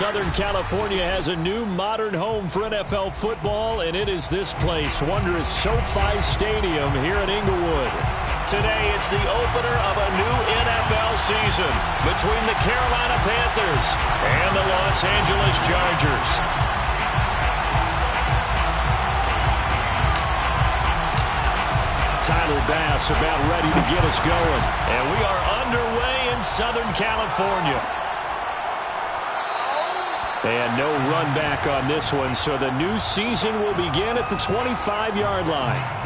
Southern California has a new modern home for NFL football, and it is this place, wondrous SoFi Stadium here in Inglewood. Today, it's the opener of a new NFL season between the Carolina Panthers and the Los Angeles Chargers. Tyler Bass about ready to get us going. And we are underway in Southern California. And no run back on this one, so the new season will begin at the 25-yard line.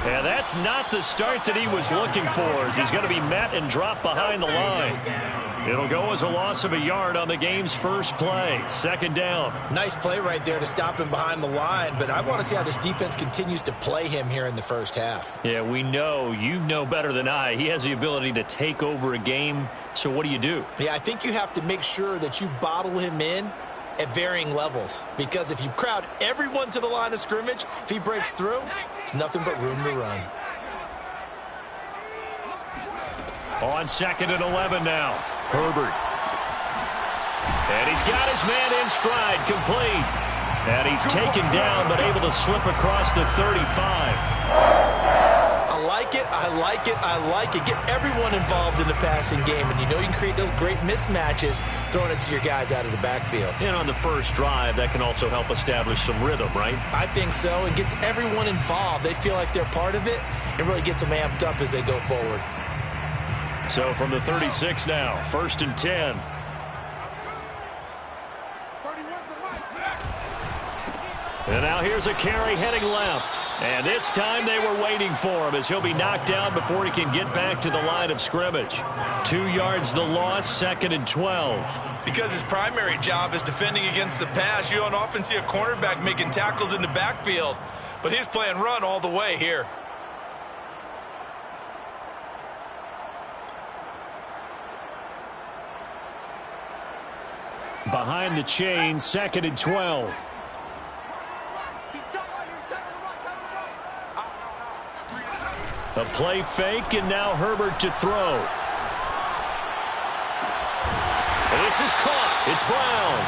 And that's not the start that he was looking for, as he's going to be met and dropped behind the line. It'll go as a loss of a yard on the game's first play. Second down. Nice play right there to stop him behind the line, but I want to see how this defense continues to play him here in the first half. Yeah, we know. You know better than I. He has the ability to take over a game, so what do? Yeah, I think you have to make sure that you bottle him in at varying levels, because if you crowd everyone to the line of scrimmage, if he breaks through, it's nothing but room to run. On 2nd and 11 now. Herbert. And he's got his man in stride, complete. And he's taken down, but able to slip across the 35. I like it, I like it, I like it. Get everyone involved in the passing game, and you know you can create those great mismatches throwing it to your guys out of the backfield. And on the first drive, that can also help establish some rhythm, right? I think so, and gets everyone involved. They feel like they're part of it, and really gets them amped up as they go forward. So from the 36 now, 1st and 10. And now here's a carry heading left. And this time they were waiting for him, as he'll be knocked down before he can get back to the line of scrimmage. 2 yards the loss, 2nd and 12. Because his primary job is defending against the pass, you don't often see a cornerback making tackles in the backfield. But he's playing run all the way here. Behind the chain, 2nd and 12. A play fake, and now Herbert to throw. This is caught. It's Brown.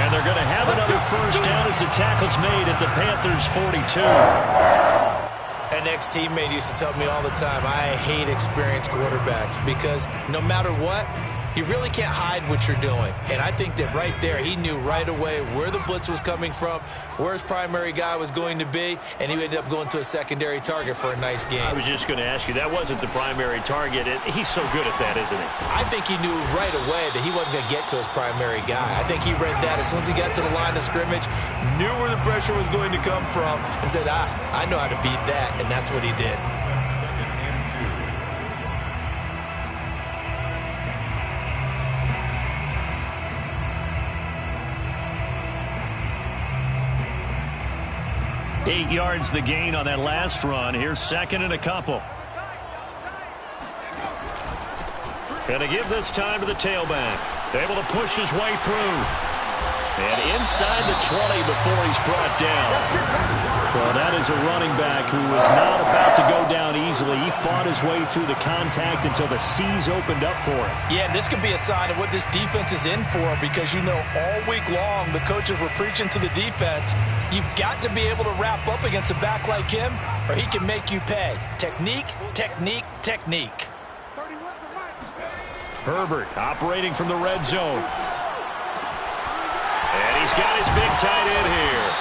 And they're going to have another first down as the tackle's made at the Panthers' 42. An ex-teammate used to tell me all the time, I hate experienced quarterbacks, because no matter what, you really can't hide what you're doing. And I think that right there, he knew right away where the blitz was coming from, where his primary guy was going to be, and he ended up going to a secondary target for a nice game. I was just going to ask you, that wasn't the primary target. He's so good at that, isn't he? I think he knew right away that he wasn't going to get to his primary guy. I think he read that as soon as he got to the line of scrimmage, knew where the pressure was going to come from, and said, I know how to beat that, and that's what he did. Eight yards the gain on that last run. Here's 2nd and a couple. Gonna give this time to the tailback. Able to push his way through. And inside the 20 before he's brought down. Well, that is a running back who was not about to go down easily. He fought his way through the contact until the seas opened up for him. Yeah, this could be a sign of what this defense is in for, because you know all week long the coaches were preaching to the defense, you've got to be able to wrap up against a back like him or he can make you pay. Technique, technique, technique. Herbert operating from the red zone. And he's got his big tight end here.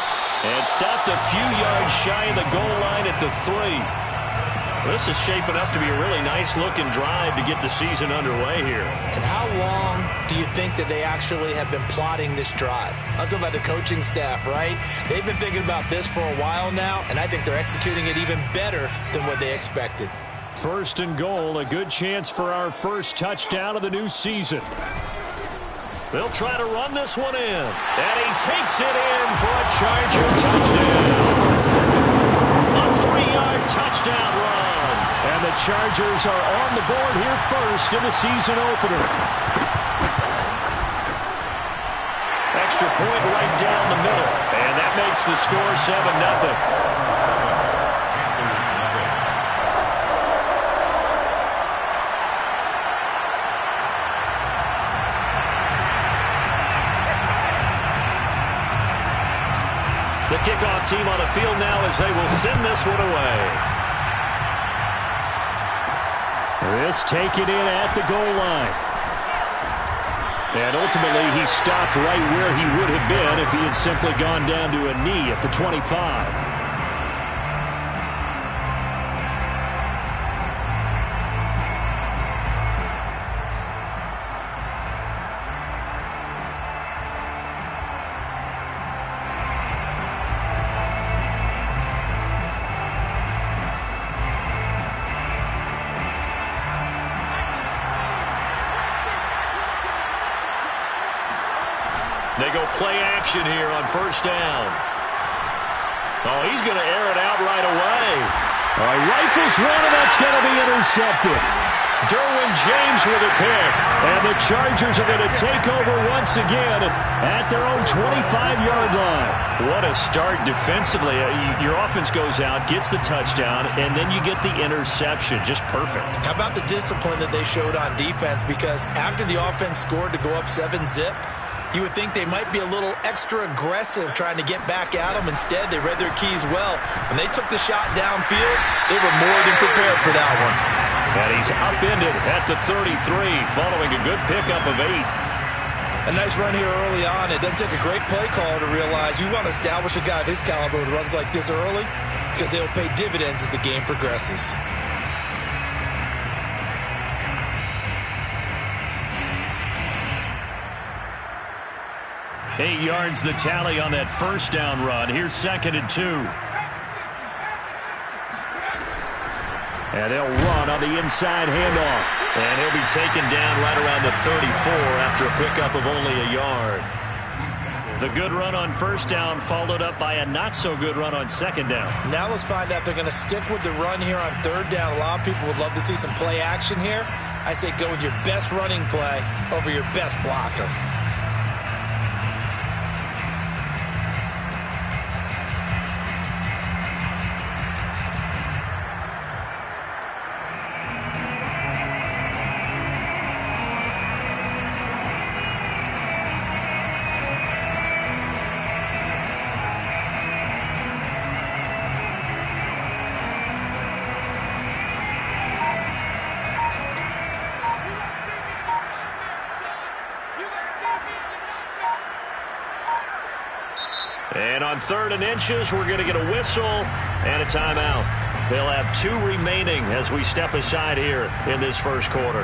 And stopped a few yards shy of the goal line at the 3. This is shaping up to be a really nice-looking drive to get the season underway here. And how long do you think that they actually have been plotting this drive? I'm talking about the coaching staff, right? They've been thinking about this for a while now, and I think they're executing it even better than what they expected. 1st and goal, a good chance for our first touchdown of the new season. They'll try to run this one in. And he takes it in for a Charger touchdown. 50-yard touchdown run. And the Chargers are on the board here first in the season opener. Extra point right down the middle. And that makes the score 7-0. The kickoff team on the field now as they will send this one away. This taken in at the goal line. And ultimately he stopped right where he would have been if he had simply gone down to a knee at the 25. They go play action here on first down. Oh, he's going to air it out right away. All right, rifles one, and that's going to be intercepted. Derwin James with a pick. And the Chargers are going to take over once again at their own 25-yard line. What a start defensively. Your offense goes out, gets the touchdown, and then you get the interception. Just perfect. How about the discipline that they showed on defense? Because after the offense scored to go up 7-zip, you would think they might be a little extra aggressive trying to get back at them. Instead, they read their keys well. When they took the shot downfield, they were more than prepared for that one. And he's upended at the 33 following a good pickup of 8. A nice run here early on. It doesn't take a great play caller to realize you want to establish a guy of his caliber with runs like this early because they'll pay dividends as the game progresses. 8 yards the tally on that first down run. Here's 2nd and 2. And they'll run on the inside handoff. And he'll be taken down right around the 34 after a pickup of only a yard. The good run on first down followed up by a not-so-good run on second down. Now let's find out if they're going to stick with the run here on third down. A lot of people would love to see some play action here. I say go with your best running play over your best blocker. And on 3rd and inches, we're going to get a whistle and a timeout. They'll have 2 remaining as we step aside here in this first quarter.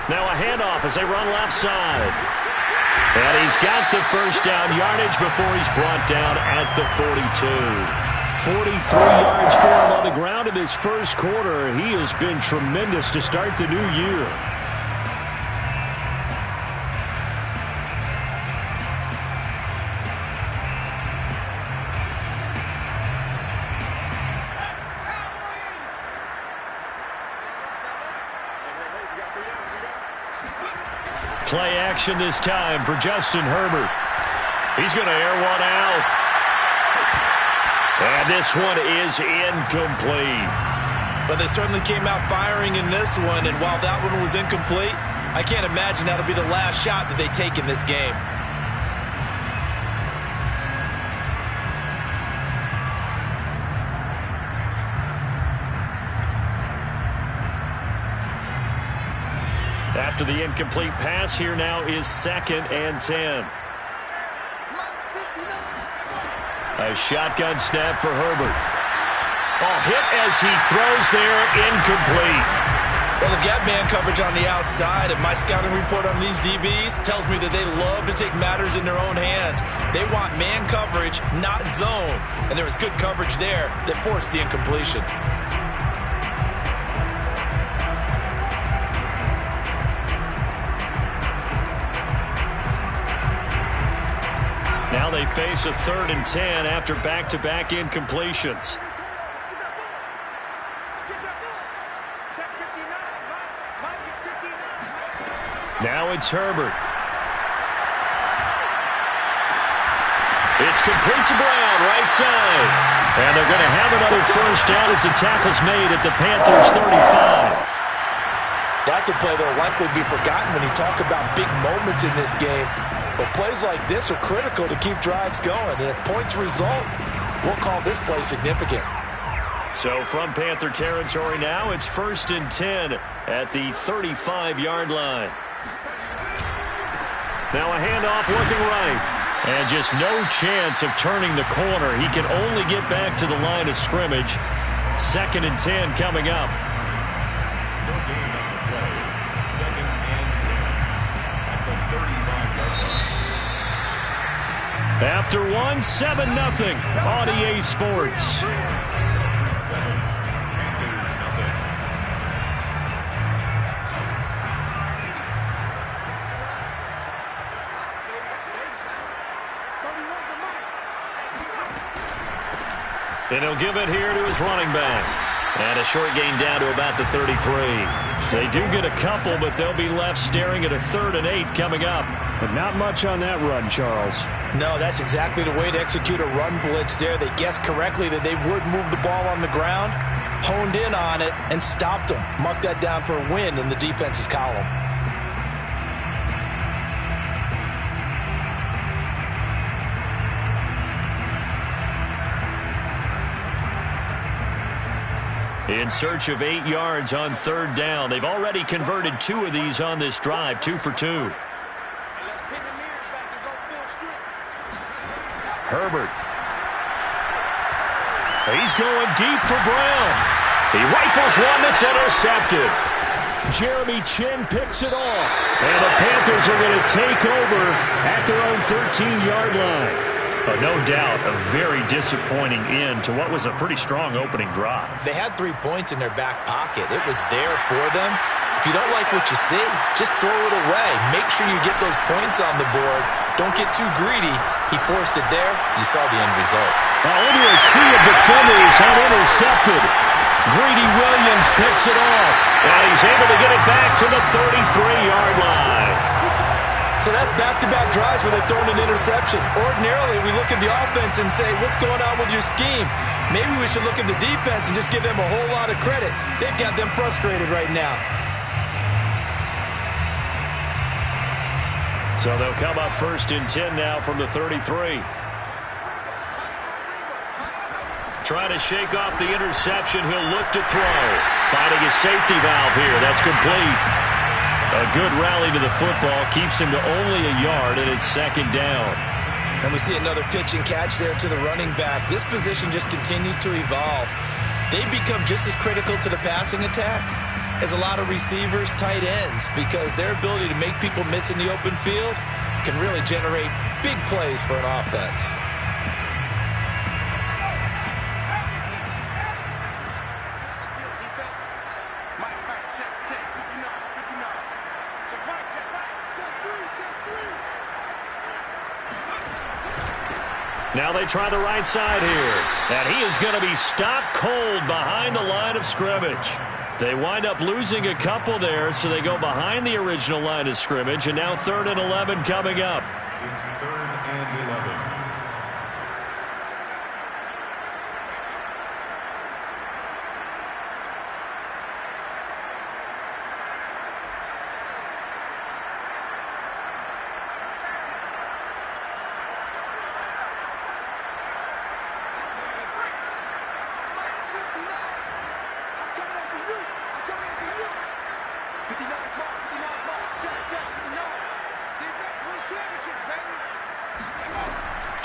Now a handoff as they run left side. And he's got the first down yardage before he's brought down at the 42. 43 yards for him on the ground in this first quarter. He has been tremendous to start the new year. Play action this time for Justin Herbert. He's going to air one out. And this one is incomplete. But they certainly came out firing in this one, and while that one was incomplete, I can't imagine that'll be the last shot that they take in this game. After the incomplete pass, here now is 2nd and 10. A shotgun snap for Herbert. Oh, hit as he throws there, incomplete. Well, they've got man coverage on the outside, and my scouting report on these DBs tells me that they love to take matters in their own hands. They want man coverage, not zone, and there was good coverage there that forced the incompletion. Now they face a 3rd and 10 after back-to-back incompletions. Now it's Herbert. It's complete to Brown, right side. And they're going to have another first down as the tackle's made at the Panthers' 35. That's a play that will likely be forgotten when you talk about big moments in this game. But plays like this are critical to keep drives going. And if points result, we'll call this play significant. So from Panther territory now, it's 1st and 10 at the 35-yard line. Now a handoff looking right. And just no chance of turning the corner. He can only get back to the line of scrimmage. 2nd and 10 coming up. No gain on the play. 2nd and 10 at the 35-yard line. After one, 7-0 on EA Sports. And he'll give it here to his running back. And a short gain down to about the 33. They do get a couple, but they'll be left staring at a 3rd and 8 coming up. But not much on that run, Charles. No, that's exactly the way to execute a run blitz there. They guessed correctly that they would move the ball on the ground, honed in on it, and stopped them. Mark that down for a win in the defense's column. In search of 8 yards on 3rd down. They've already converted 2 of these on this drive, 2 for 2. Herbert. He's going deep for Brown. He rifles one that's intercepted. Jeremy Chin picks it off. And the Panthers are going to take over at their own 13-yard line. But no doubt, a very disappointing end to what was a pretty strong opening drive. They had 3 points in their back pocket. It was there for them. If you don't like what you see, just throw it away. Make sure you get those points on the board. Don't get too greedy. He forced it there. You saw the end result. Now into a sea of defenders and intercepted. Greedy Williams picks it off. And he's able to get it back to the 33-yard line. So that's back-to-back drives where they've thrown an interception. Ordinarily, we look at the offense and say, what's going on with your scheme? Maybe we should look at the defense and just give them a whole lot of credit. They've got them frustrated right now. So they'll come up 1st and 10 now from the 33. Trying to shake off the interception. He'll look to throw. Finding his safety valve here. That's complete. A good rally to the football keeps him to only a yard, and it's 2nd down. And we see another pitch and catch there to the running back. This position just continues to evolve. They become just as critical to the passing attack as a lot of receivers, tight ends, because their ability to make people miss in the open field can really generate big plays for an offense. Now they try the right side here. And he is going to be stopped cold behind the line of scrimmage. They wind up losing a couple there, so they go behind the original line of scrimmage, and now 3rd and 11 coming up. It's 3rd and 11.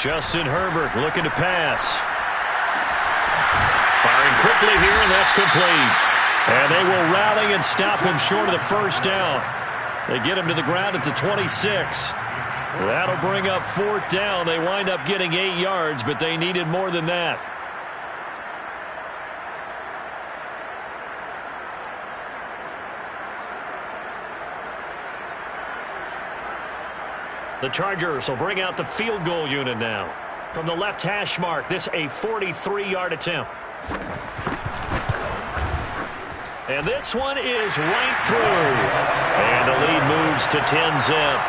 Justin Herbert looking to pass. Firing quickly here, and that's complete. And they will rally and stop him short of the first down. They get him to the ground at the 26. That'll bring up 4th down. They wind up getting 8 yards, but they needed more than that. The Chargers will bring out the field goal unit now. From the left hash mark, this a 43-yard attempt. And this one is right through. And the lead moves to 10-zip.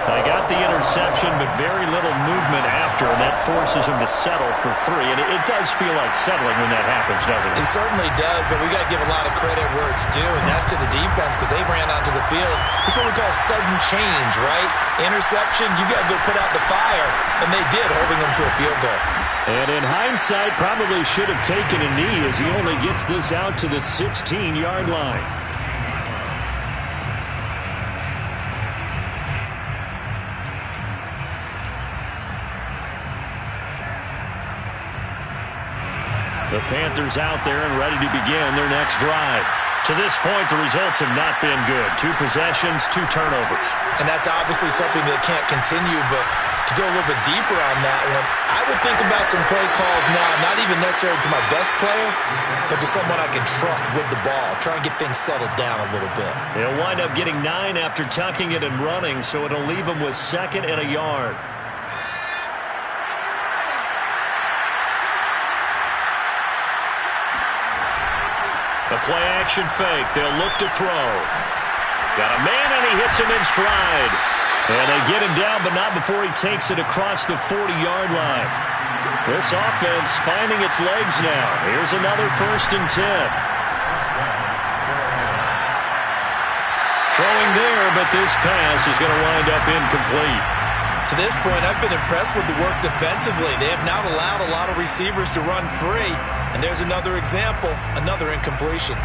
They got the interception, but very little movement after, and that forces him to settle for 3. And it does feel like settling when that happens, doesn't it? It certainly does, but we got to give a lot of credit where it's due, and that's to the defense because they ran onto the field. This is what we call sudden change, right? Interception, you got to go put out the fire, and they did, holding them to a field goal. And in hindsight, probably should have taken a knee as he only gets this out to the 16-yard line. The Panthers out there and ready to begin their next drive. To this point, the results have not been good. 2 possessions, 2 turnovers. And that's obviously something that can't continue, but to go a little bit deeper on that one, I would think about some play calls now, not even necessarily to my best player, but to someone I can trust with the ball. Try and get things settled down a little bit. They'll wind up getting 9 after tucking it and running, so it'll leave them with 2nd and a yard. The play-action fake. They'll look to throw. Got a man, and he hits him in stride. And they get him down, but not before he takes it across the 40-yard line. This offense finding its legs now. Here's another 1st and 10. Throwing there, but this pass is going to wind up incomplete. To this point, I've been impressed with the work defensively. They have not allowed a lot of receivers to run free. And there's another example, another incompletion.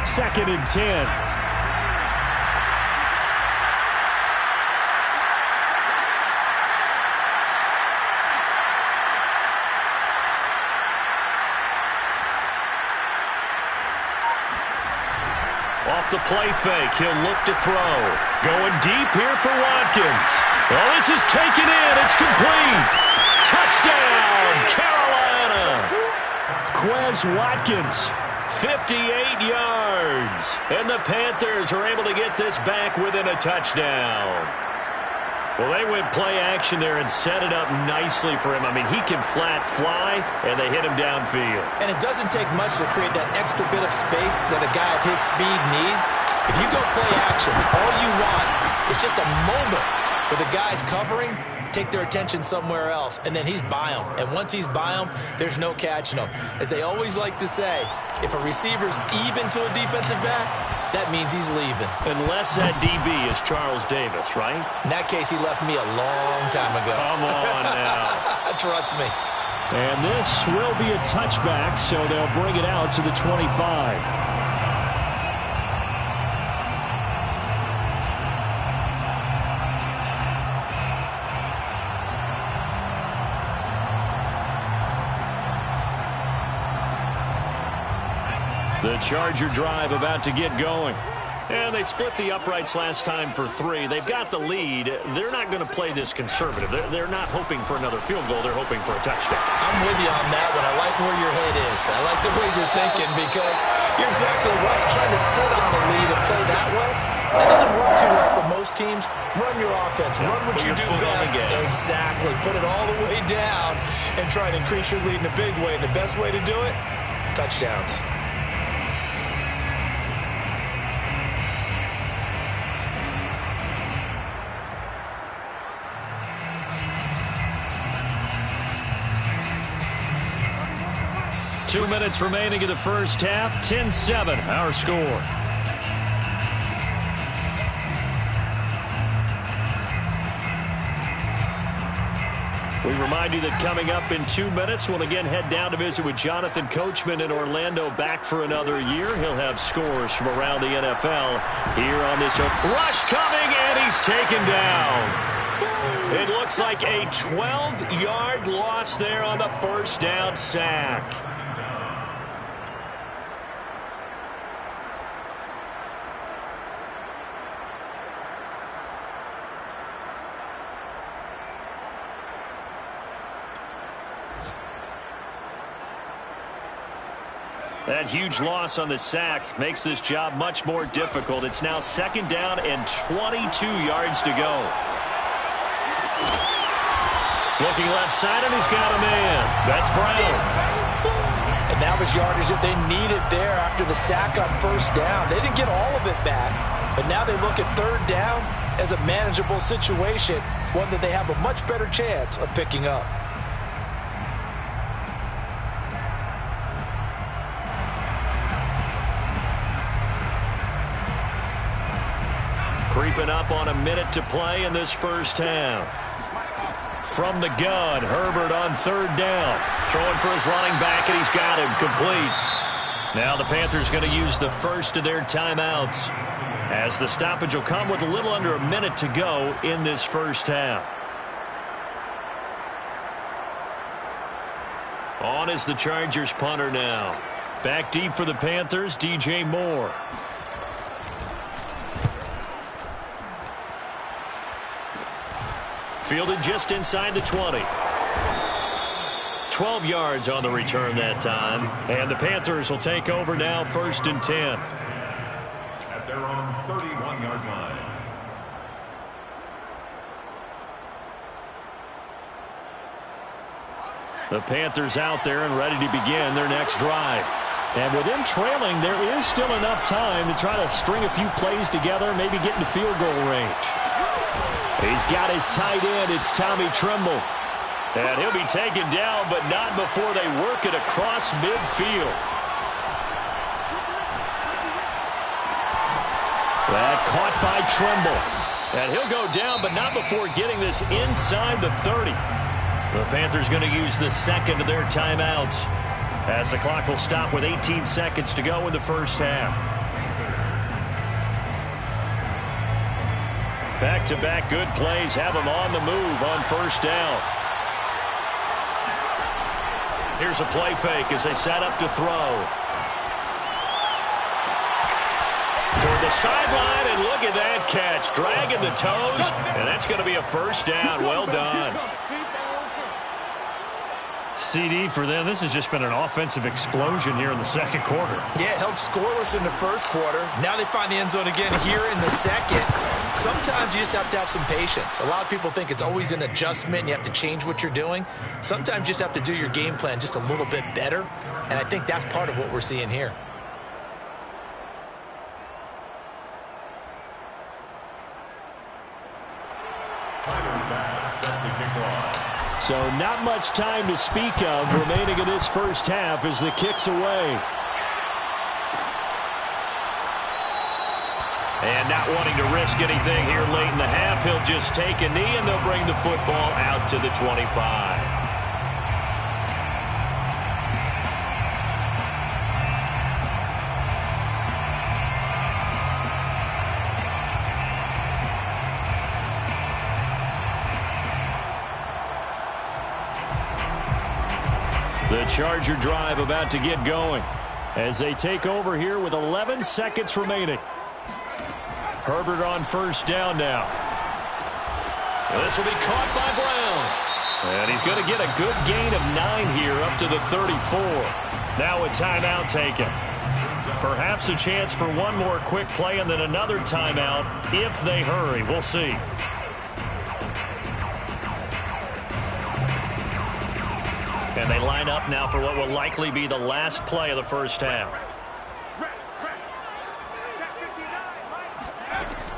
Second and 10. Off the play fake, he'll look to throw. Going deep here for Watkins. Oh, this is taken in. It's complete. Touchdown, Carolina. Quez Watkins, 58 yards. And the Panthers are able to get this back within a touchdown. Well, they went play action there and set it up nicely for him. I mean, he can flat fly, and they hit him downfield. And it doesn't take much to create that extra bit of space that a guy of his speed needs. If you go play action, all you want is just a moment where the guy's covering, take their attention somewhere else, and then he's by him. And once he's by him, there's no catching him. As they always like to say, if a receiver's even to a defensive back, that means he's leaving. Unless that DB is Charles Davis, right? In that case, he left me a long time ago. Come on now. Trust me. And this will be a touchback, so they'll bring it out to the 25. The Charger drive about to get going. And they split the uprights last time for 3. They've got the lead. They're not going to play this conservative. They're not hoping for another field goal. They're hoping for a touchdown. I'm with you on that one. I like where your head is. I like the way you're thinking because you're exactly right. Trying to sit on the lead and play that way, that doesn't work too well for most teams. Run your offense. Run what you do best. Exactly. Put it all the way down and try and increase your lead in a big way. And the best way to do it, touchdowns. Two minutes remaining in the first half. 10-7, our score. We remind you that coming up in 2 minutes, we'll again head down to visit with Jonathan Coachman in Orlando, back for another year. He'll have scores from around the NFL here on this rush coming, and he's taken down. It looks like a 12-yard loss there on the first down sack. That huge loss on the sack makes this job much more difficult. It's now second down and 22 yards to go. Looking left side, and he's got a man. That's Brown. And that was yardage that they needed there after the sack on first down. They didn't get all of it back, but now they look at third down as a manageable situation, one that they have a much better chance of picking up. Creeping up on a minute to play in this first half. From the gun, Herbert on third down. Throwing for his running back, and he's got him complete. Now the Panthers going to use the first of their timeouts, as the stoppage will come with a little under a minute to go in this first half. On is the Chargers punter now. Back deep for the Panthers, DJ Moore. Fielded just inside the 20. 12 yards on the return that time. And the Panthers will take over now, first and 10. At their own 31-yard line. The Panthers out there and ready to begin their next drive. And with them trailing, there is still enough time to try to string a few plays together, maybe get into field goal range. He's got his tight end. It's Tommy Tremble. And he'll be taken down, but not before they work it across midfield. That caught by Tremble. And he'll go down, but not before getting this inside the 30. The Panthers going to use the second of their timeouts, as the clock will stop with 18 seconds to go in the first half. Back-to-back good plays have them on the move on first down. Here's a play fake as they set up to throw. Toward the sideline, and look at that catch. Dragging the toes, and that's going to be a first down. Well done. CD for them. This has just been an offensive explosion here in the second quarter. Yeah, held scoreless in the first quarter. Now they find the end zone again here in the second. Sometimes you just have to have some patience. A lot of people think it's always an adjustment and you have to change what you're doing. Sometimes you just have to do your game plan just a little bit better, and I think that's part of what we're seeing here. So not much time to speak of remaining in this first half as the kick's away. And not wanting to risk anything here late in the half, he'll just take a knee and they'll bring the football out to the 25. The Charger drive about to get going as they take over here with 11 seconds remaining. Herbert on first down now. This will be caught by Brown. And he's going to get a good gain of 9 here up to the 34. Now a timeout taken. Perhaps a chance for one more quick play and then another timeout if they hurry. We'll see. And they line up now for what will likely be the last play of the first half.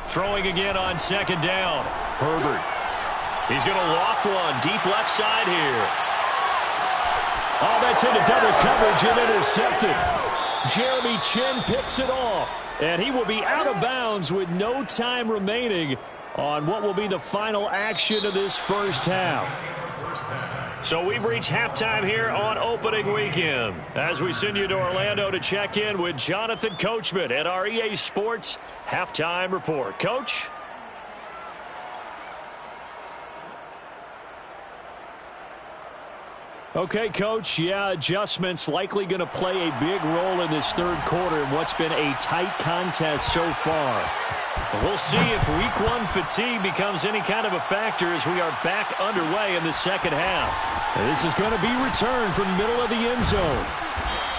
Throwing again on second down. Herbert. He's going to loft one deep left side here. Oh, that's into double coverage and intercepted. Jeremy Chin picks it off. And he will be out of bounds with no time remaining on what will be the final action of this first half. So we've reached halftime here on opening weekend as we send you to Orlando to check in with Jonathan Coachman at our EA Sports Halftime Report. Coach? Okay, Coach, yeah, adjustments likely going to play a big role in this third quarter in what's been a tight contest so far. We'll see if week one fatigue becomes any kind of a factor as we are back underway in the second half. This is going to be returned from the middle of the end zone.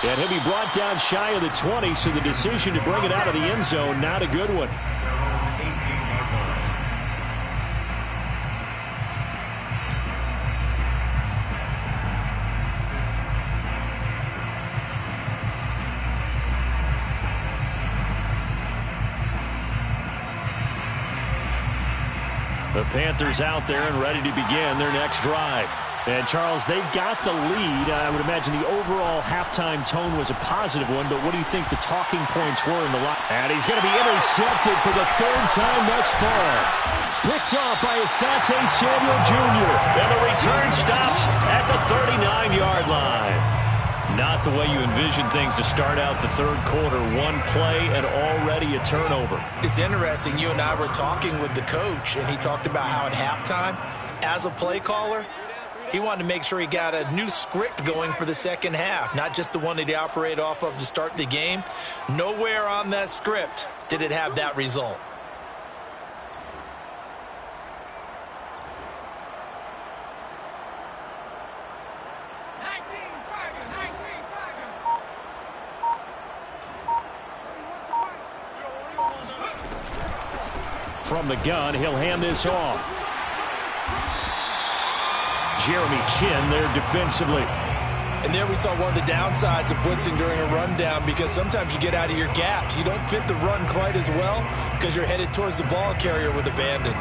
And he'll be brought down shy of the 20, so the decision to bring it out of the end zone, not a good one. The Panthers out there and ready to begin their next drive. And, Charles, they've got the lead. I would imagine the overall halftime tone was a positive one, but what do you think the talking points were in the line? And he's going to be intercepted for the third time thus far. Picked off by Asante Samuel Jr. And the return stops at the 39-yard line. Not the way you envision things to start out the third quarter. One play and already a turnover. It's interesting. You and I were talking with the coach, and he talked about how at halftime, as a play caller, he wanted to make sure he got a new script going for the second half, not just the one that he operated off of to start the game. Nowhere on that script did it have that result. From the gun, he'll hand this off. Jeremy Chin there defensively. And there we saw one of the downsides of blitzing during a rundown, because sometimes you get out of your gaps. You don't fit the run quite as well because you're headed towards the ball carrier with abandon.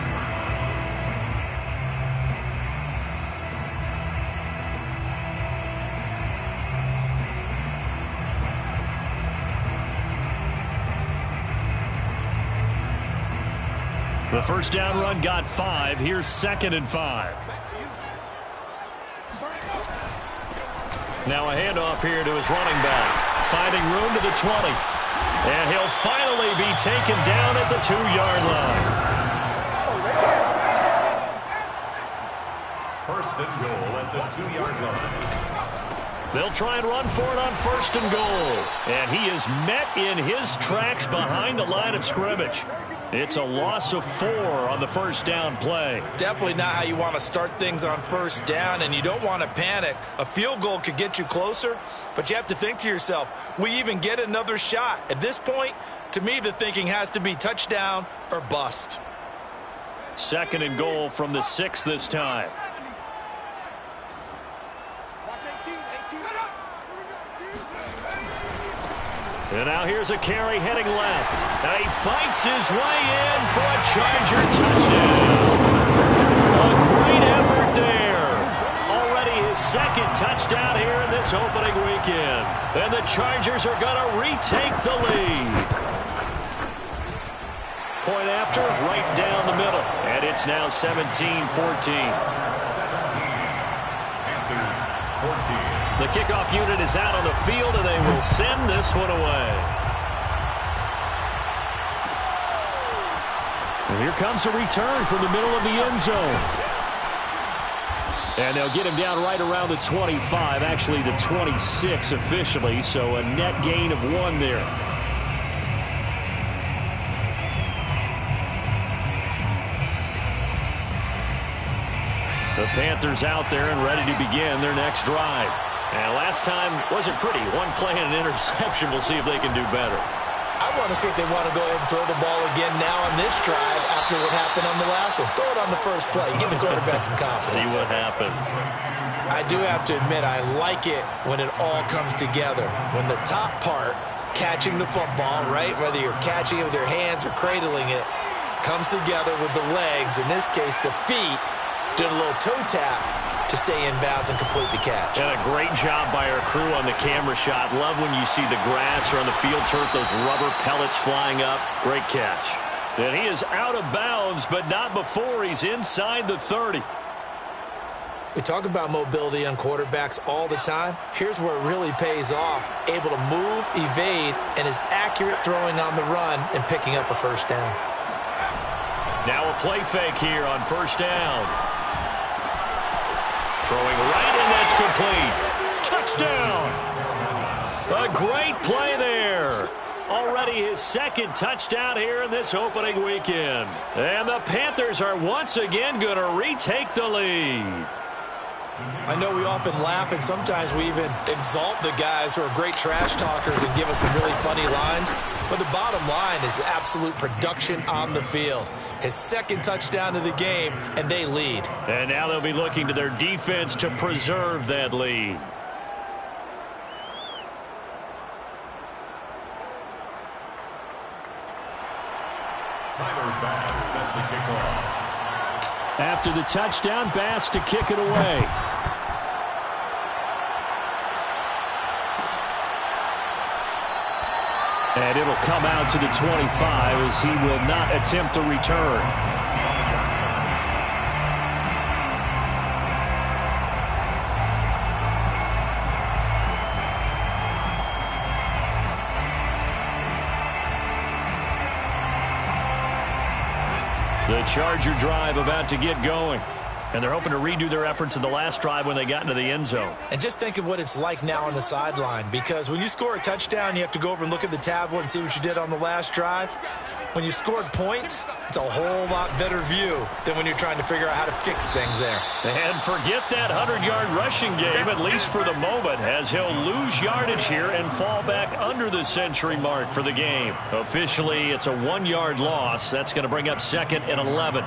The first down run got 5. Here's 2nd and 5. Now a handoff here to his running back. Finding room to the 20. And he'll finally be taken down at the 2-yard line. First and goal at the 2-yard line. They'll try and run for it on 1st and goal. And he is met in his tracks behind the line of scrimmage. It's a loss of 4 on the first down play. Definitely not how you want to start things on first down, and you don't want to panic. A field goal could get you closer, but you have to think to yourself, we even get another shot. At this point, to me, the thinking has to be touchdown or bust. 2nd and goal from the 6 this time. And now here's a carry heading left. And he fights his way in for a Charger touchdown. A great effort there. Already his 2nd touchdown here in this opening weekend. And the Chargers are going to retake the lead. Point after, right down the middle. And it's now 17-14. The kickoff unit is out on the field, and they will send this one away. And here comes a return from the middle of the end zone. And they'll get him down right around the 25, actually the 26 officially, so a net gain of 1 there. The Panthers out there and ready to begin their next drive. And last time wasn't pretty. 1 play and an interception. We'll see if they can do better. I want to see if they want to go ahead and throw the ball again now on this drive after what happened on the last one. Throw it on the first play. Give the quarterback some confidence. See what happens. I do have to admit, I like it when it all comes together. When the top part, catching the football, right, whether you're catching it with your hands or cradling it, comes together with the legs, in this case the feet, doing a little toe tap to stay in bounds and complete the catch. And a great job by our crew on the camera shot. Love when you see the grass or on the field turf, those rubber pellets flying up. Great catch. And he is out of bounds, but not before he's inside the 30. We talk about mobility on quarterbacks all the time. Here's where it really pays off. Able to move, evade, and is accurate throwing on the run and picking up a first down. Now a play fake here on first down. Throwing right, and that's complete. Touchdown. A great play there. Already his second touchdown here in this opening weekend. And the Panthers are once again going to retake the lead. I know we often laugh, and sometimes we even exalt the guys who are great trash talkers and give us some really funny lines. But the bottom line is absolute production on the field. His second touchdown of the game, and they lead. And now they'll be looking to their defense to preserve that lead. Tyler Bass set to kick off. After the touchdown, Bass to kick it away. And it'll come out to the 25 as he will not attempt a return. The Charger drive about to get going. And they're hoping to redo their efforts in the last drive when they got into the end zone. And just think of what it's like now on the sideline, because when you score a touchdown, you have to go over and look at the tablet and see what you did on the last drive. When you scored points, it's a whole lot better view than when you're trying to figure out how to fix things there. And forget that 100-yard rushing game, at least for the moment, as he'll lose yardage here and fall back under the century mark for the game. Officially, it's a 1-yard loss. That's going to bring up 2nd and 11.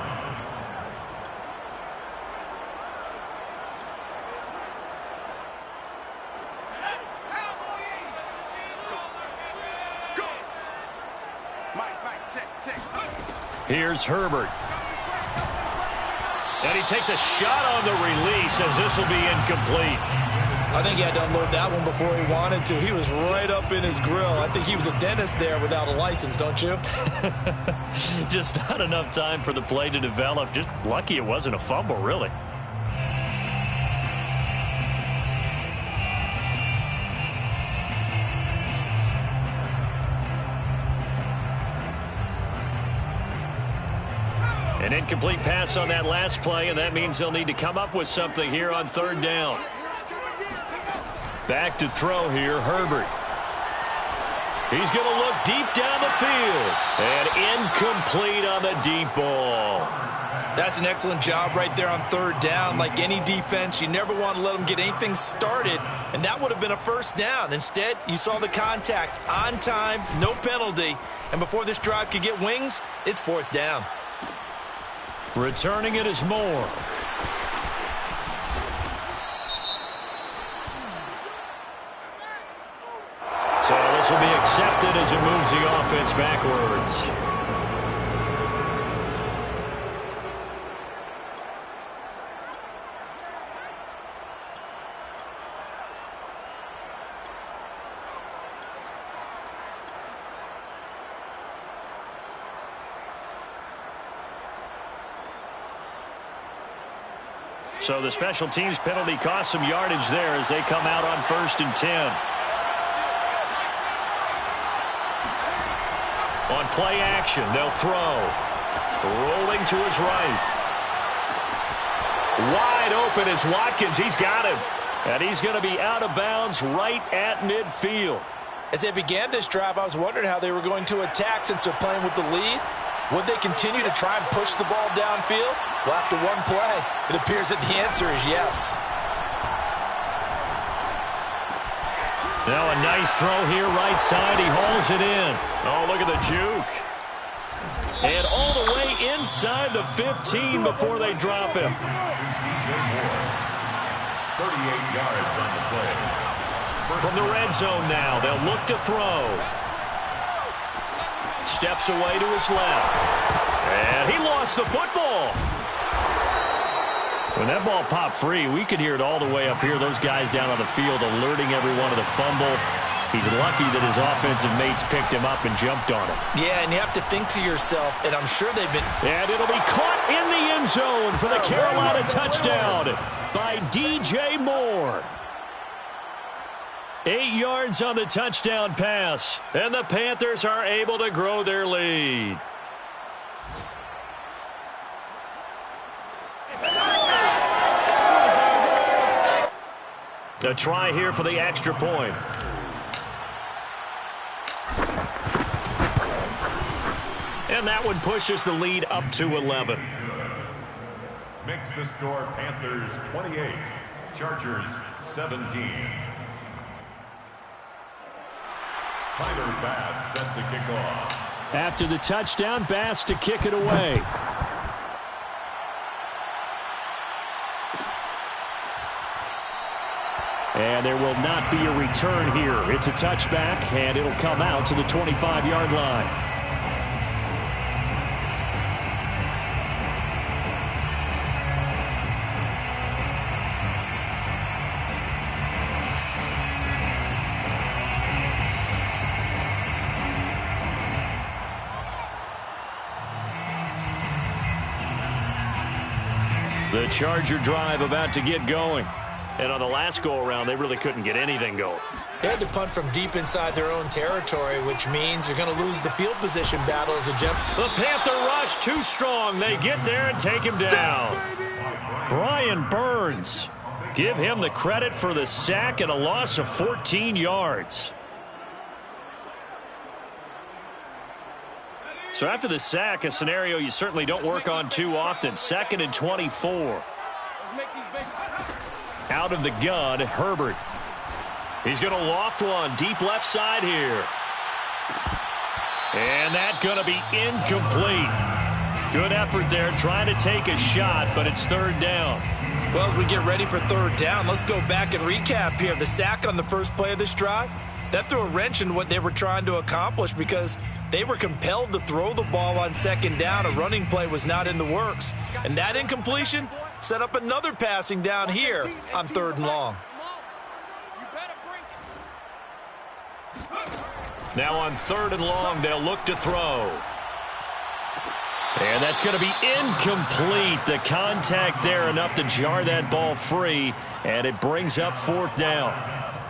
Here's Herbert. And he takes a shot on the release as this will be incomplete. I think he had to unload that one before he wanted to. He was right up in his grill. I think he was a dentist there without a license, don't you? Just not enough time for the play to develop. Just lucky it wasn't a fumble, really. An incomplete pass on that last play, and that means they'll need to come up with something here on 3rd down. Back to throw here, Herbert. He's going to look deep down the field. And incomplete on the deep ball. That's an excellent job right there on 3rd down. Like any defense, you never want to let them get anything started, and that would have been a 1st down. Instead, you saw the contact on time, no penalty, and before this drive could get wings, it's 4th down. Returning it is Moore. So this will be accepted as it moves the offense backwards. So the special teams penalty cost some yardage there as they come out on 1st and 10. On play action, they'll throw. Rolling to his right. Wide open is Watkins. He's got him. And he's going to be out of bounds right at midfield. As they began this drive, I was wondering how they were going to attack since they're playing with the lead. Would they continue to try and push the ball downfield? Well, after one play, it appears that the answer is yes. Now a nice throw here right side. He hauls it in. Oh, look at the juke. And all the way inside the 15 before they drop him. 38 yards on the play. From the red zone now, they'll look to throw. Steps away to his left. And he lost the football. When that ball popped free, we could hear it all the way up here. Those guys down on the field alerting everyone of the fumble. He's lucky that his offensive mates picked him up and jumped on him. Yeah, and you have to think to yourself, and I'm sure they've been... And it'll be caught in the end zone for the Carolina touchdown by DJ Moore. 8 yards on the touchdown pass, and the Panthers are able to grow their lead. A try here for the extra point. And that one pushes the lead up to 11. Makes the score Panthers 28, Chargers 17. Tyler Bass set to kick off. After the touchdown, Bass to kick it away. And there will not be a return here. It's a touchback, and it'll come out to the 25-yard line. The Charger drive about to get going. And on the last go-around, they really couldn't get anything going. They had to punt from deep inside their own territory, which means you're going to lose the field position battle as a jump. The Panther rush too strong. They get there and take him down. Brian Burns. Give him the credit for the sack and a loss of 14 yards. So after the sack, a scenario you certainly don't work on too often. 2nd and 24. Out of the gun, Herbert. He's going to loft one deep left side here. And that's going to be incomplete. Good effort there trying to take a shot, but it's 3rd down. Well, as we get ready for 3rd down, let's go back and recap here. The sack on the first play of this drive, that threw a wrench in what they were trying to accomplish because they were compelled to throw the ball on 2nd down. A running play was not in the works. And that incompletion set up another passing down here on 3rd and long. Now on 3rd and long, they'll look to throw. And that's going to be incomplete. The contact there enough to jar that ball free, and it brings up 4th down.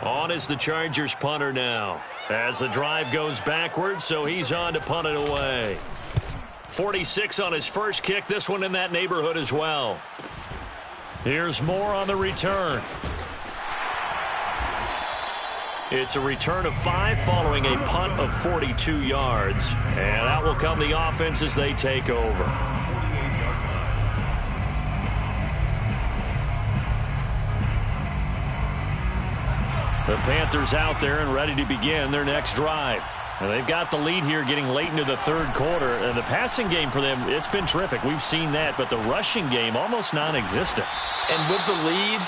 On is the Chargers punter now. As the drive goes backwards, so he's on to punt it away. 46 on his first kick. This one in that neighborhood as well. Here's more on the return. It's a return of 5 following a punt of 42 yards. And out will come the offense as they take over. The Panthers out there and ready to begin their next drive. And they've got the lead here getting late into the 3rd quarter. And the passing game for them, it's been terrific. We've seen that, but the rushing game almost non-existent. And with the lead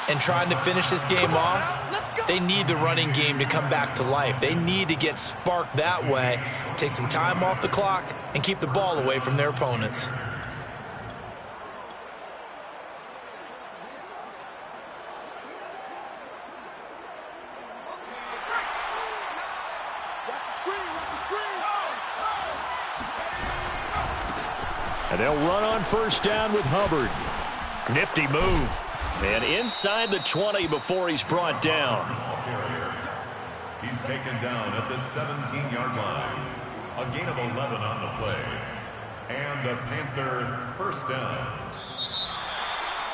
and trying to finish this game off, they need the running game to come back to life. They need to get sparked that way, take some time off the clock, and keep the ball away from their opponents. And they'll run on 1st down with Hubbard. Nifty move. And inside the 20 before he's brought down. He's taken down at the 17-yard line. A gain of 11 on the play. And a Panther 1st down.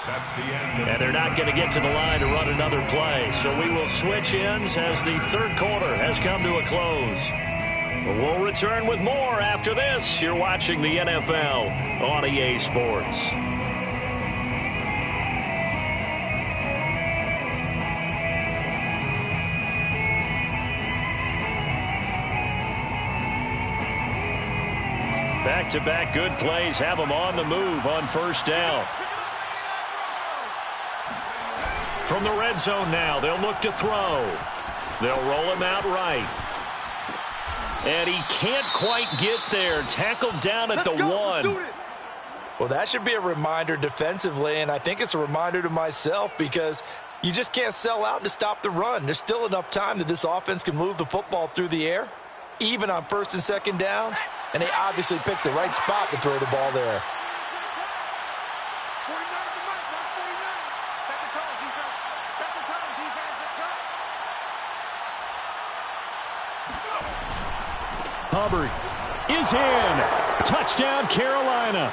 That's the end. And they're not going to get to the line to run another play. So we will switch ends as the 3rd quarter has come to a close. We'll return with more after this. You're watching the NFL on EA Sports. Back-to-back good plays have them on the move on 1st down. From the red zone now, they'll look to throw. They'll roll him out right. And he can't quite get there. Tackled down at the 1. Well, that should be a reminder defensively, and I think it's a reminder to myself because you just can't sell out to stop the run. There's still enough time that this offense can move the football through the air, even on 1st and 2nd downs, and they obviously picked the right spot to throw the ball there. Hubbard is in. Touchdown, Carolina.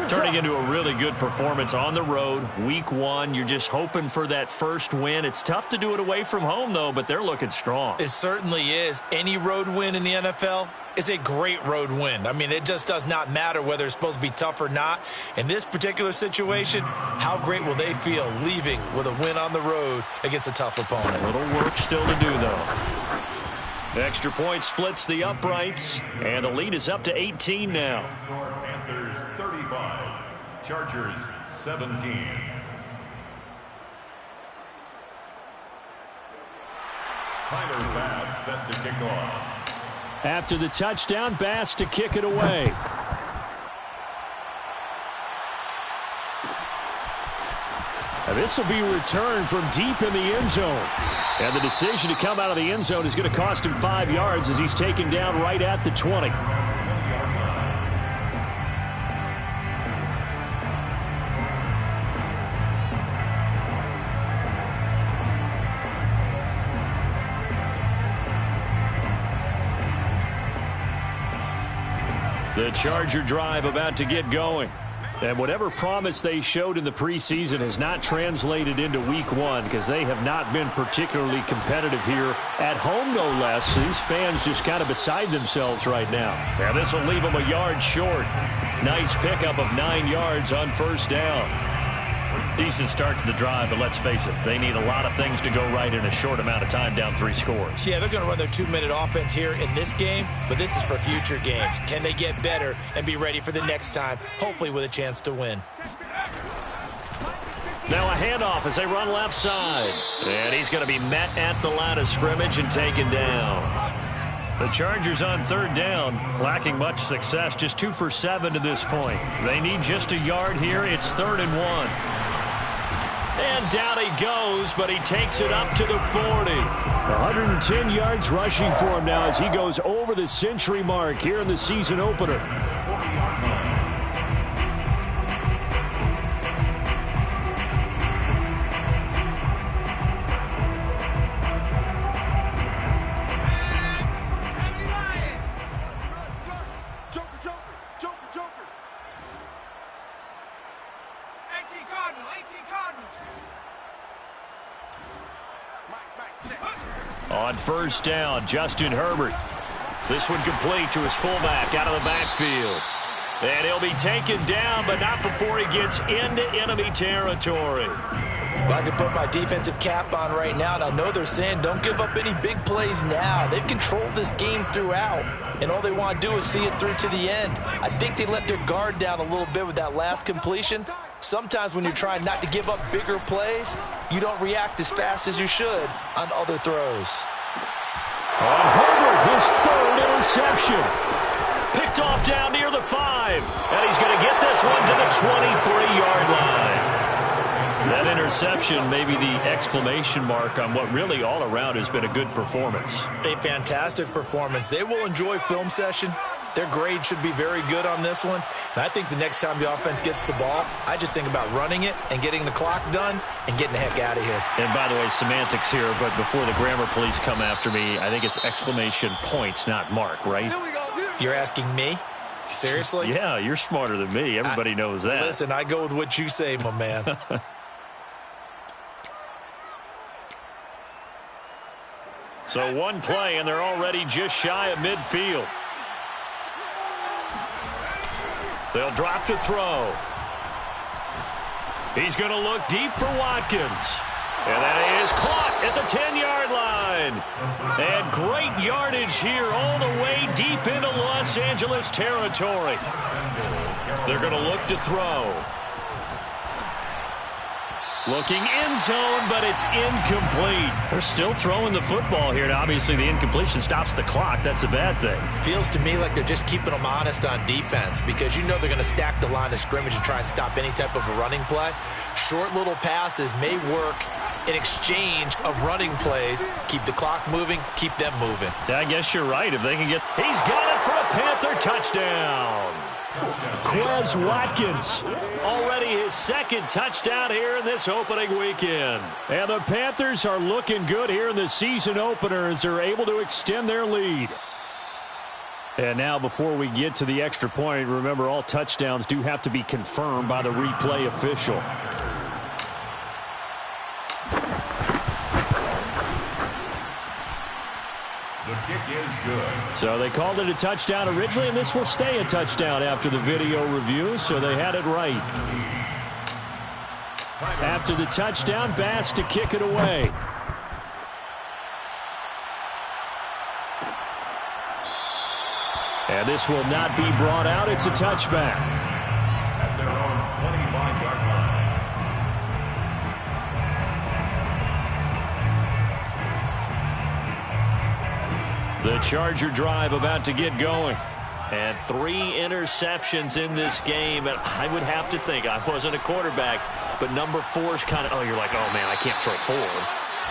Turning into a really good performance on the road. Week 1, you're just hoping for that first win. It's tough to do it away from home, though, but they're looking strong. It certainly is. Any road win in the NFL is a great road win. I mean, it just does not matter whether it's supposed to be tough or not. In this particular situation, how great will they feel leaving with a win on the road against a tough opponent? A little work still to do, though. Extra point splits the uprights, and the lead is up to 18 now. Panthers 35, Chargers 17. Tyler Bass set to kick off. After the touchdown, Bass to kick it away. And this will be returned from deep in the end zone. And the decision to come out of the end zone is going to cost him 5 yards as he's taken down right at the 20. The Charger drive about to get going. And whatever promise they showed in the preseason has not translated into week 1 because they have not been particularly competitive here at home, no less. These fans just kind of beside themselves right now. Yeah, this will leave them a yard short. Nice pickup of 9 yards on first down. Decent start to the drive, but let's face it, they need a lot of things to go right in a short amount of time, down 3 scores. Yeah, they're going to run their 2-minute offense here in this game, but this is for future games. Can they get better and be ready for the next time, hopefully with a chance to win? Now a handoff as they run left side. And he's going to be met at the line of scrimmage and taken down. The Chargers on third down, lacking much success, just 2 for 7 to this point. They need just a yard here. It's 3rd and 1. And down he goes, but he takes it up to the 40. 110 yards rushing for him now as he goes over the century mark here in the season opener. On first down, Justin Herbert. This one complete to his fullback out of the backfield. And he'll be taken down, but not before he gets into enemy territory. Well, I can put my defensive cap on right now, and I know they're saying don't give up any big plays now. They've controlled this game throughout, and all they want to do is see it through to the end. I think they let their guard down a little bit with that last completion. Sometimes when you're trying not to give up bigger plays, you don't react as fast as you should on other throws. On Herbert, his 3rd interception. Picked off down near the 5. And he's going to get this one to the 23-yard line. That interception may be the exclamation mark on what really all around has been a good performance. A fantastic performance. They will enjoy film session. Their grade should be very good on this one. And I think the next time the offense gets the ball, I just think about running it and getting the clock done and getting the heck out of here. And by the way, semantics here, but before the grammar police come after me, I think it's exclamation point, not mark, right? You're asking me? Seriously? Yeah, you're smarter than me. Everybody knows that. Listen, I go with what you say, my man. So one play, and they're already just shy of midfield. They'll drop to throw. He's going to look deep for Watkins. And that is caught at the 10-yard line. And great yardage here all the way deep into Los Angeles territory. They're going to look to throw. Looking end zone, but it's incomplete. They're still throwing the football here. Now, obviously, the incompletion stops the clock. That's a bad thing. Feels to me like they're just keeping them honest on defense because you know they're going to stack the line of scrimmage and try and stop any type of a running play. Short little passes may work in exchange of running plays. Keep the clock moving, keep them moving. I guess you're right. If they can get... He's got it for a Panther touchdown. Quez Watkins. Already his 2nd touchdown here in this opening weekend. And the Panthers are looking good here in the season opener as they're able to extend their lead. And now before we get to the extra point, remember all touchdowns do have to be confirmed by the replay official. The kick is good. So they called it a touchdown originally, and this will stay a touchdown after the video review, so they had it right. After the touchdown, Bass to kick it away. And this will not be brought out. It's a touchback. At their own 25-yard line. The Charger drive about to get going. And 3 interceptions in this game. And I would have to think, I wasn't a quarterback, but number 4 is kind of, you're like, oh, man, I can't throw 4.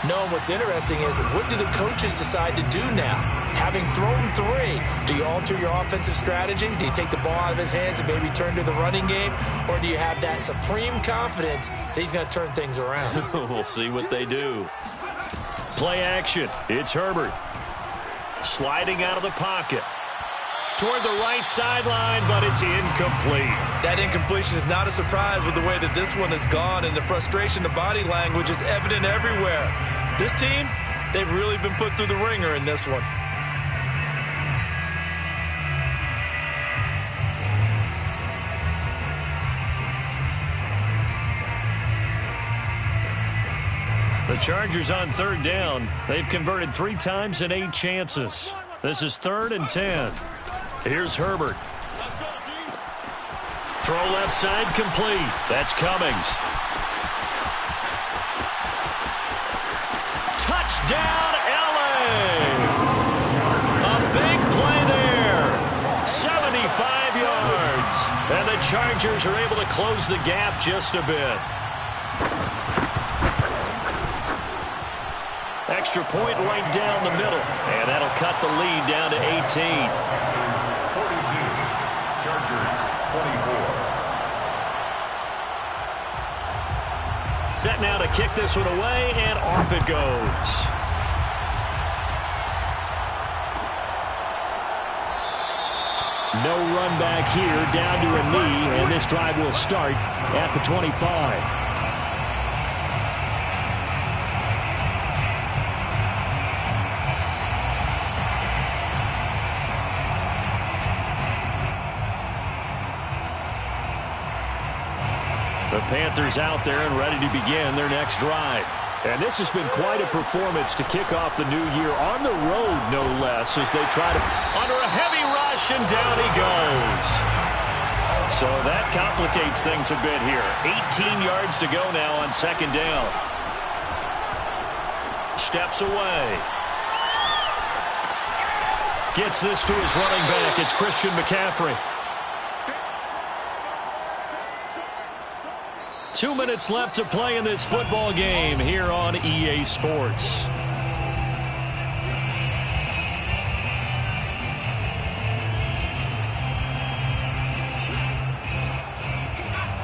No, what's interesting is what do the coaches decide to do now? Having thrown 3, do you alter your offensive strategy? Do you take the ball out of his hands and maybe turn to the running game? Or do you have that supreme confidence that he's going to turn things around? We'll see what they do. Play action. It's Herbert. Sliding out of the pocket. Toward the right sideline, but it's incomplete. That incompletion is not a surprise with the way that this one has gone, and the frustration, the body language is evident everywhere. This team, they've really been put through the ringer in this one. The Chargers on 3rd down. They've converted 3 times in 8 chances. This is 3rd and 10. Here's Herbert. Throw left side complete. That's Cummings. Touchdown, LA! A big play there. 75 yards. And the Chargers are able to close the gap just a bit. Extra point right down the middle. And that'll cut the lead down to 18. 42. Chargers 24. Set now to kick this one away, and off it goes. No run back here, down to a knee, and this drive will start at the 25. The Panthers out there and ready to begin their next drive. And this has been quite a performance to kick off the new year on the road, no less, as they try to under a heavy rush, and down he goes. So that complicates things a bit here. 18 yards to go now on 2nd down. Steps away. Gets this to his running back. It's Christian McCaffrey. 2 minutes left to play in this football game here on EA Sports.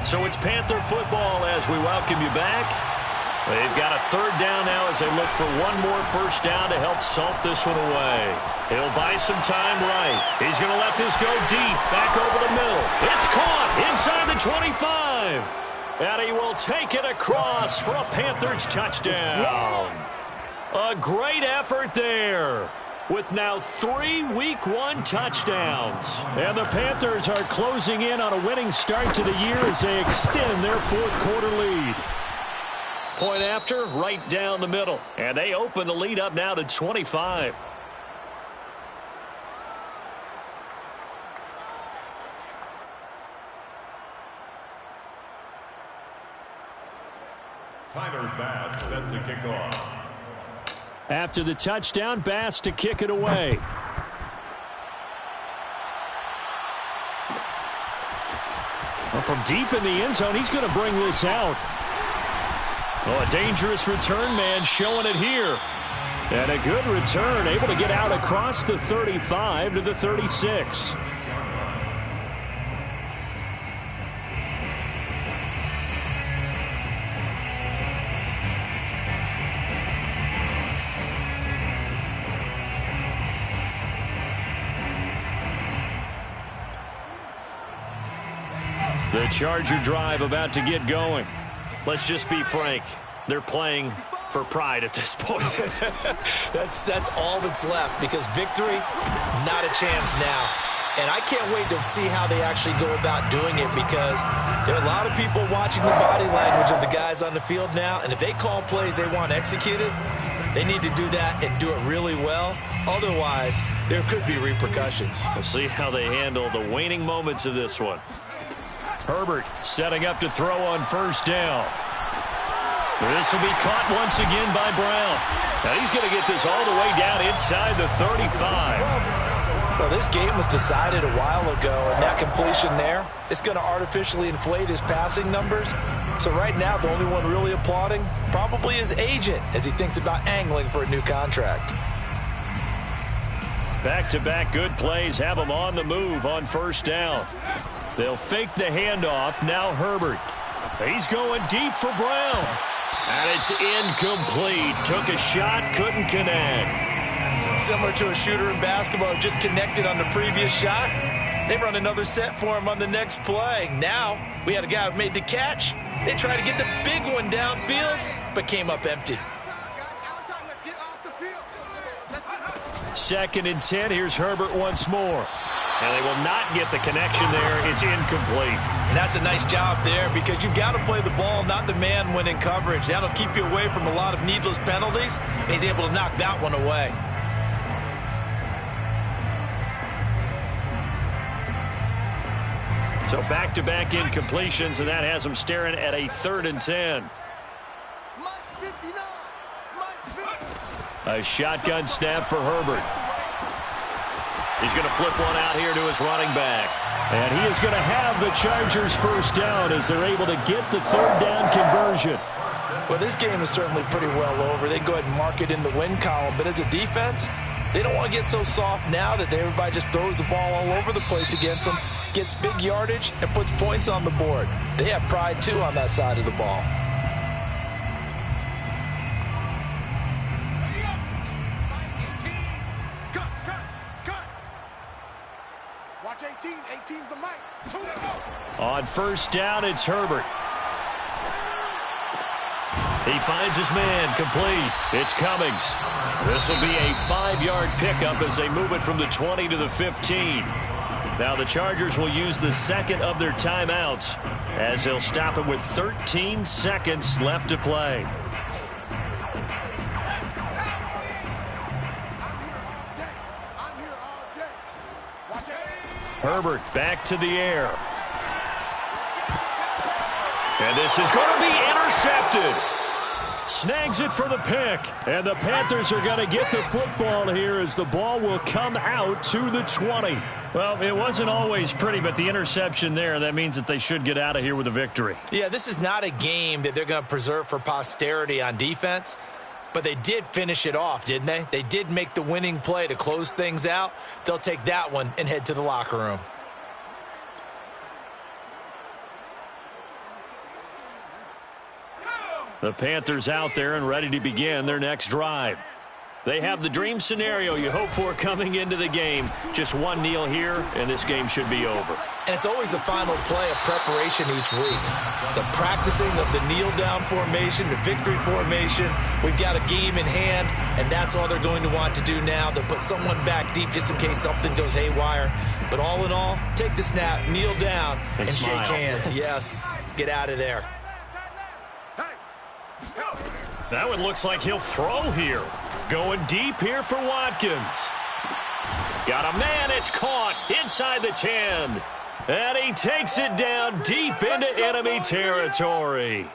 So it's Panther football as we welcome you back. They've got a 3rd down now as they look for one more 1st down to help salt this one away. He'll buy some time right. He's going to let this go deep, back over the middle. It's caught inside the 25. And he will take it across for a Panthers touchdown. A great effort there with now 3 Week 1 touchdowns. And the Panthers are closing in on a winning start to the year as they extend their 4th quarter lead. Point after, right down the middle. And they open the lead up now to 25. Tyler Bass set to kick off. After the touchdown, Bass to kick it away. Well, from deep in the end zone, he's going to bring this out. Oh, a dangerous return man showing it here. And a good return, able to get out across the 35 to the 36. The Charger drive about to get going. Let's just be frank. They're playing for pride at this point. That's all that's left, because victory, not a chance now. And I can't wait to see how they actually go about doing it, because there are a lot of people watching the body language of the guys on the field now, and if they call plays they want executed, they need to do that and do it really well. Otherwise, there could be repercussions. We'll see how they handle the waning moments of this one. Herbert setting up to throw on first down. This will be caught once again by Brown. Now he's going to get this all the way down inside the 35. Well, this game was decided a while ago, and that completion there is going to artificially inflate his passing numbers. So right now, the only one really applauding probably his agent as he thinks about angling for a new contract. Back-to-back good plays have him on the move on first down. They'll fake the handoff. Now Herbert. He's going deep for Brown. And it's incomplete. Took a shot, couldn't connect. Similar to a shooter in basketball who just connected on the previous shot. They run another set for him on the next play. Now, we had a guy who made the catch. They tried to get the big one downfield, but came up empty. 2nd and 10. Here's Herbert once more. And they will not get the connection there. It's incomplete. And that's a nice job there, because you've got to play the ball, not the man when in coverage. That'll keep you away from a lot of needless penalties. And he's able to knock that one away. So back-to-back incompletions, and that has them staring at a 3rd and 10. A shotgun snap for Herbert. He's going to flip one out here to his running back. And he is going to have the Chargers first down as they're able to get the 3rd down conversion. Well, this game is certainly pretty well over. They can go ahead and mark it in the win column. But as a defense, they don't want to get so soft now that everybody just throws the ball all over the place against them, gets big yardage, and puts points on the board. They have pride, too, on that side of the ball. On first down, it's Herbert. He finds his man, complete. It's Cummings. This will be a 5-yard pickup as they move it from the 20 to the 15. Now the Chargers will use the 2nd of their timeouts as they'll stop it with 13 seconds left to play. Herbert back to the air. And this is going to be intercepted. Snags it for the pick. And the Panthers are going to get the football here as the ball will come out to the 20. Well, it wasn't always pretty, but the interception there, that means that they should get out of here with a victory. Yeah, this is not a game that they're going to preserve for posterity on defense. But they did finish it off, didn't they? They did make the winning play to close things out. They'll take that one and head to the locker room. The Panthers out there and ready to begin their next drive. They have the dream scenario you hope for coming into the game. Just one kneel here, and this game should be over. And it's always the final play of preparation each week. The practicing of the kneel-down formation, the victory formation. We've got a game in hand, and that's all they're going to want to do now. They'll put someone back deep just in case something goes haywire. But all in all, take the snap, kneel down, and shake hands. Yes, get out of there. That one looks like he'll throw here. Going deep here for Watkins. Got a man, it's caught inside the 10. And he takes it down deep into enemy territory.